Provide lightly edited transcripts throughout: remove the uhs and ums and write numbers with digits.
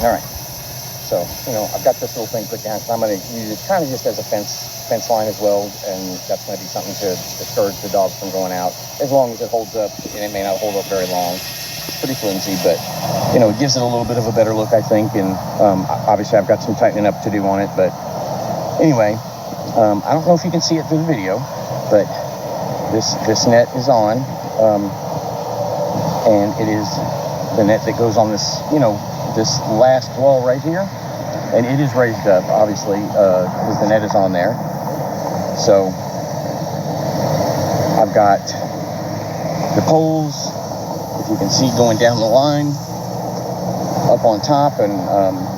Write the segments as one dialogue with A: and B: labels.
A: All right. So, I've got this little thing put down, so I'm going to use it kind of just as a fence line as well, and that's going to be something to discourage the dogs from going out, as long as it holds up, and it may not hold up very long. It's pretty flimsy, but, it gives it a little bit of a better look, I think, and obviously I've got some tightening up to do on it, but anyway, I don't know if you can see it through the video, but this net is on, and it is the net that goes on this, this last wall right here, and it is raised up, obviously, because the net is on there. So I've got the poles, if you can see, going down the line, up on top, and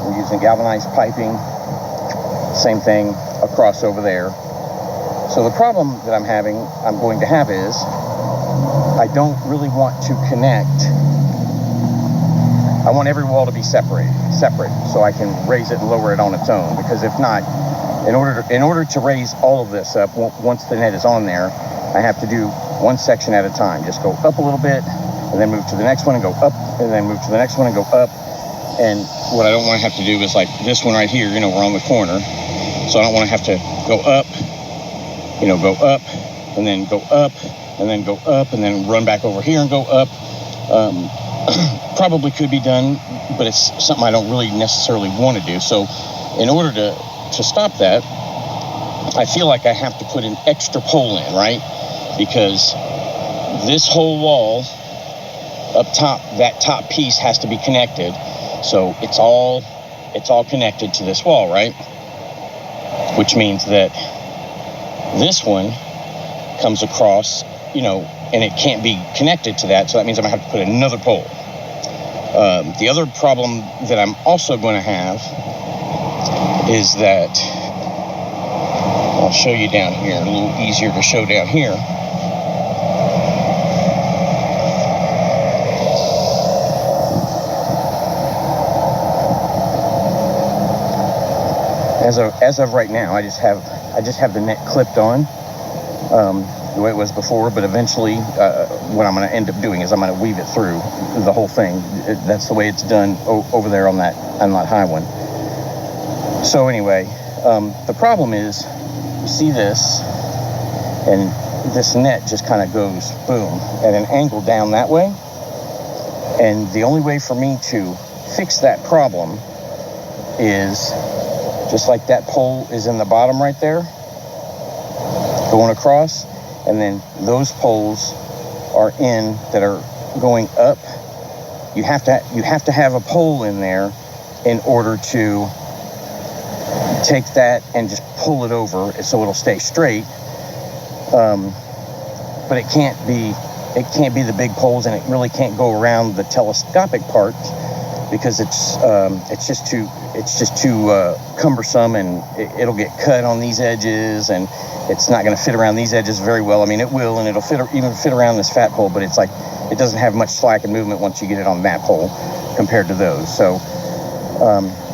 A: we're using galvanized piping, same thing across over there. So the problem that I'm going to have is, I don't really want to connect. I want every wall to be separate, so I can raise it and lower it on its own. Because if not, in order to raise all of this up, once the net is on there, I have to do one section at a time. Just go up a little bit, and then move to the next one and go up, and then move to the next one and go up. And what I don't want to have to do is like this one right here. We're on the corner, so I don't want to have to go up, go up, and then go up, and then go up, and then run back over here and go up. Probably could be done, but it's something I don't really necessarily want to do. So in order to stop that, I feel like I have to put an extra pole in, right? Because this whole wall up top, that top piece has to be connected. So it's all connected to this wall, right? Which means that this one comes across, and it can't be connected to that. So that means I'm going to have to put another pole. The other problem that I'm also going to have is that, I'll show you down here, a little easier to show down here. As of right now, I just have the net clipped on. The way it was before, but eventually what I'm going to end up doing is I'm going to weave it through the whole thing. That's the way it's done over there on that high one. So anyway, the problem is, you see this, and this net just kind of goes boom at an angle down that way, and the only way for me to fix that problem is just like that pole is in the bottom right there, going across. And then those poles are that are going up. You have to have a pole in there in order to take that and just pull it over so it'll stay straight. But it can't be the big poles, and it really can't go around the telescopic part because it's just too cumbersome, and it'll get cut on these edges, and it's not going to fit around these edges very well. I mean, it will, and it'll even fit around this fat pole, but it's like it doesn't have much slack and movement once you get it on that pole compared to those. So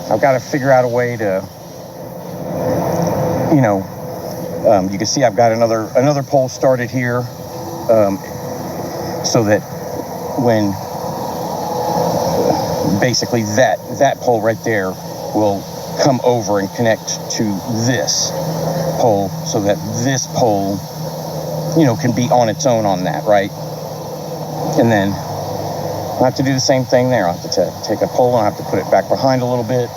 A: I've got to figure out a way to, you can see I've got another pole started here, so that when basically that pole right there will come over and connect to this pole, so that this pole, can be on its own on that, right? And then I'll have to do the same thing there. I'll have to take a pole and I'll have to put it back behind a little bit,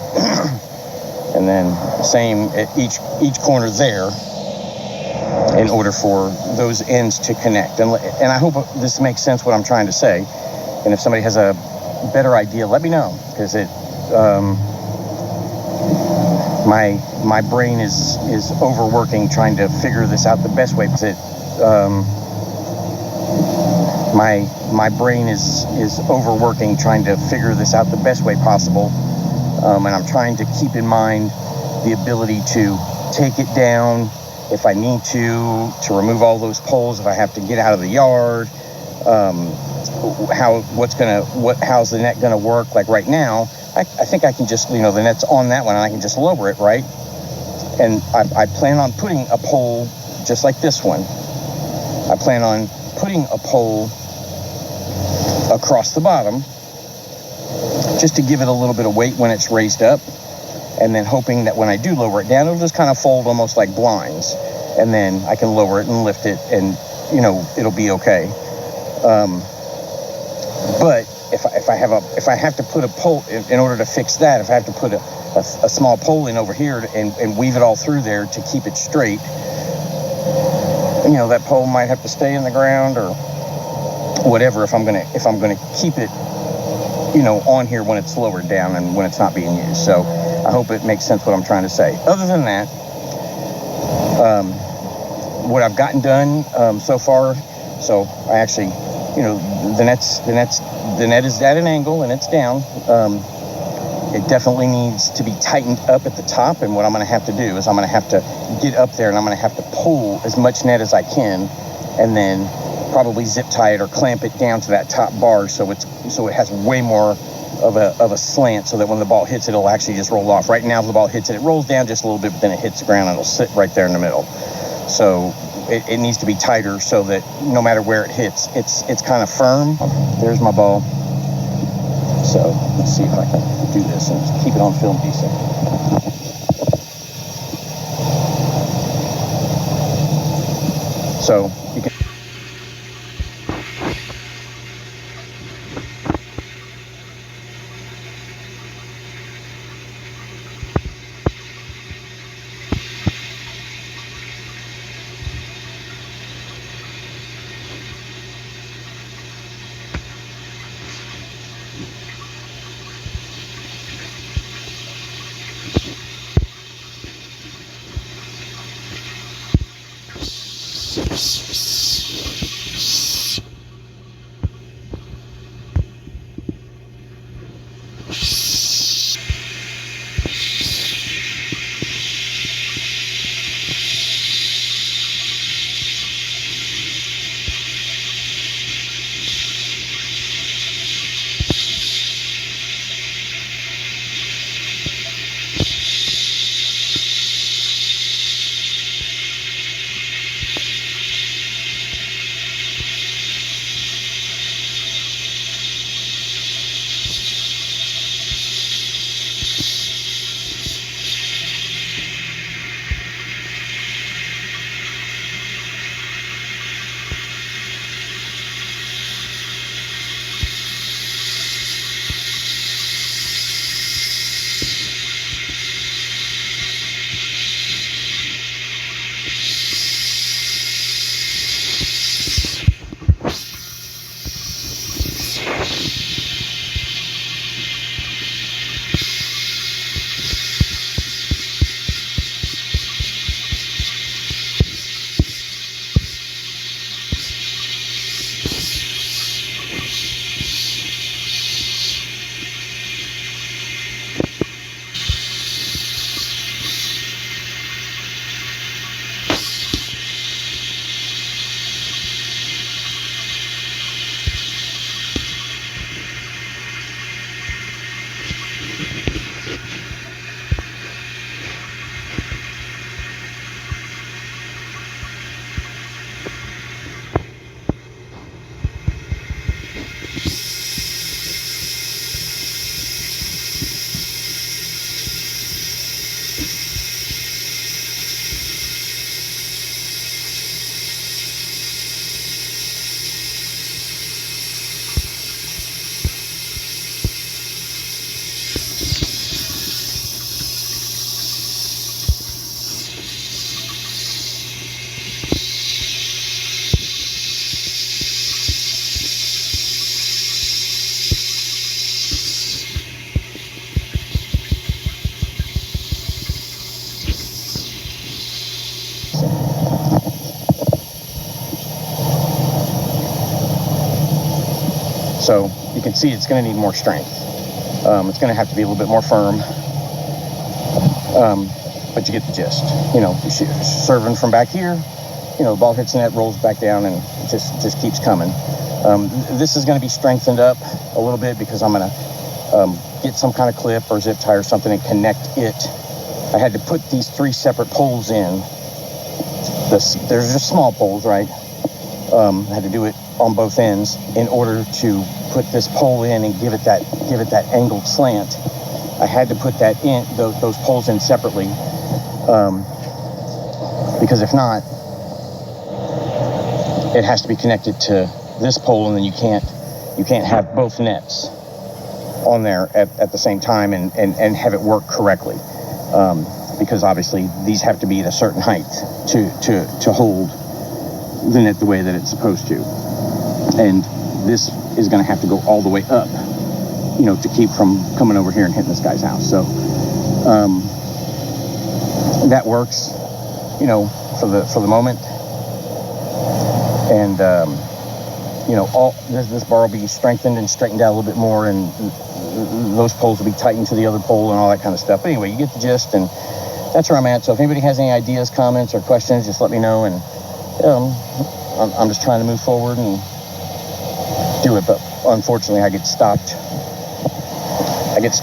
A: and then same at each corner there, in order for those ends to connect. And I hope this makes sense what I'm trying to say. And if somebody has a better idea, let me know, because my brain is overworking trying to figure this out the best way. My brain is overworking trying to figure this out the best way possible, and I'm trying to keep in mind the ability to take it down if I need to remove all those poles if I have to get out of the yard. How's the net gonna work? Like right now, I think I can just, the net's on that one, and I can just lower it, right? And I plan on putting a pole just like this one. I plan on putting a pole across the bottom, just to give it a little bit of weight when it's raised up, and then hoping that when I do lower it down, it'll just kind of fold almost like blinds, and then I can lower it and lift it, and it'll be okay. But if I have to put a pole in order to fix that, if I have to put a small pole in over here and weave it all through there to keep it straight, that pole might have to stay in the ground or whatever if I'm gonna keep it on here when it's lowered down and when it's not being used. So I hope it makes sense what I'm trying to say. Other than that, what I've gotten done so far, so I actually, the net is at an angle and it's down. It definitely needs to be tightened up at the top, and what I'm going to have to do is I'm going to have to get up there and I'm going to have to pull as much net as I can, and then probably zip tie it or clamp it down to that top bar so it has way more of a slant, so that when the ball hits it, it'll actually just roll off. Right now, if the ball hits it, it rolls down just a little bit, but then it hits the ground and it'll sit right there in the middle. So it needs to be tighter so that no matter where it hits, it's kind of firm. There's my ball. So let's see if I can do this and keep it on film decent. So you can. So you can see it's going to need more strength. It's going to have to be a little bit more firm. But you get the gist. Serving from back here, the ball hits the net, rolls back down, and just keeps coming. This is going to be strengthened up a little bit because I'm going to get some kind of clip or zip tie or something and connect it. I had to put these 3 separate poles in. There's just small poles, right? I had to do it on both ends in order to put this pole in and give it that angled slant. I had to put that in, those poles in separately, because if not, it has to be connected to this pole, and then you can't have both nets on there at the same time and have it work correctly, because obviously these have to be at a certain height to hold the net the way that it's supposed to, and this is going to have to go all the way up, to keep from coming over here and hitting this guy's house. So that works, for the moment. And all this bar will be strengthened and straightened out a little bit more, and those poles will be tightened to the other pole and all that kind of stuff. But anyway, you get the gist, and that's where I'm at. So if anybody has any ideas, comments, or questions, just let me know. And I'm just trying to move forward and do it. But unfortunately, I get stopped